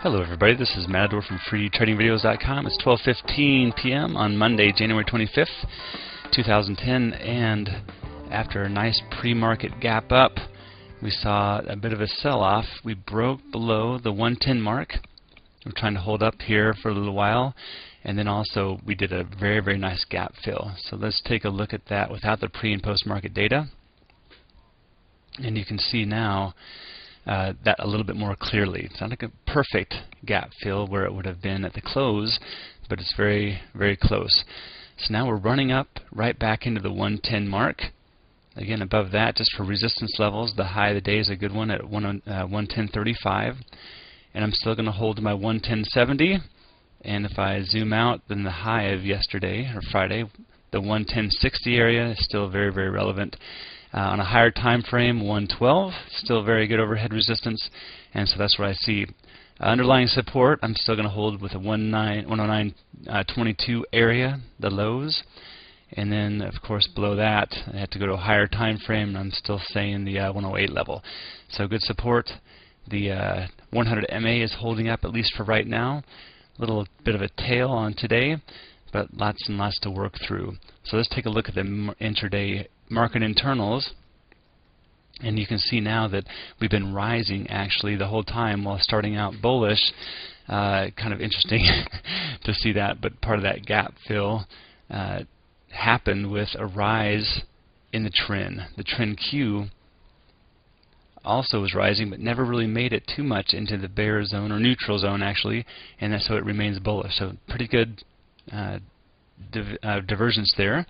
Hello everybody, this is Matador from freetradingvideos.com. It's 12:15 p.m. on Monday, January 25th, 2010, and after a nice pre-market gap up, we saw a bit of a sell-off. We broke below the 110 mark. We're trying to hold up here for a little while, and then also we did a very nice gap fill. So let's take a look at that without the pre and post market data, and you can see now that a little bit more clearly. It's not like a perfect gap fill where it would have been at the close, but it's very close. So now we're running up right back into the 110 mark. Again, above that, just for resistance levels, the high of the day is a good one at 110.35, and I'm still going to hold my 110.70. And if I zoom out, then the high of yesterday or Friday, the 110.60 area, is still very relevant. On a higher time frame, 112, still very good overhead resistance, and so that's what I see. Underlying support, I'm still going to hold with a 109.22 area, the lows, and then of course below that I have to go to a higher time frame, and I'm still saying the 108 level. So good support. The 100 MA is holding up at least for right now. A little bit of a tail on today, but lots and lots to work through. So let's take a look at the intraday market internals, and you can see now that we've been rising actually the whole time while starting out bullish. Kind of interesting to see that, but part of that gap fill happened with a rise in the trend. The trend Q also was rising, but never really made it too much into the bear zone or neutral zone actually, and so it remains bullish. So pretty good divergence there.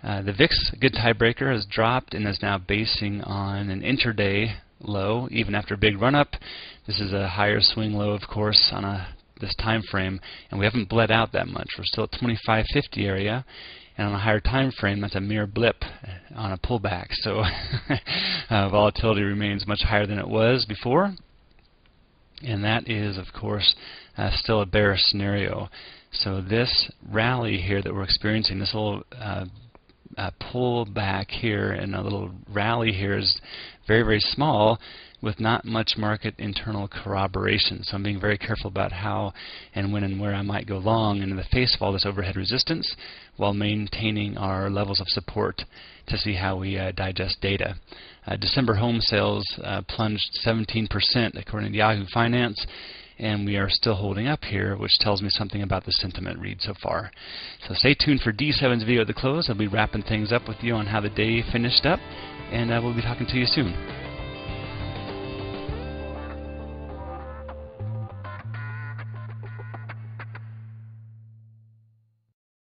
The VIX, a good tiebreaker, has dropped and is now basing on an intraday low, even after a big run-up. This is a higher swing low, of course, on this time frame, and we haven't bled out that much. We're still at 25.50 area, and on a higher time frame, that's a mere blip on a pullback. So volatility remains much higher than it was before, and that is, of course, still a bearish scenario. So this rally here that we're experiencing, this little pull back here and a little rally here, is very small with not much market internal corroboration. So I'm being very careful about how and when and where I might go long in the face of all this overhead resistance while maintaining our levels of support to see how we digest data. December home sales plunged 17% according to Yahoo Finance, and we are still holding up here, which tells me something about the sentiment read so far. So stay tuned for D7's video at the close. I'll be wrapping things up with you on how the day finished up, and we'll be talking to you soon.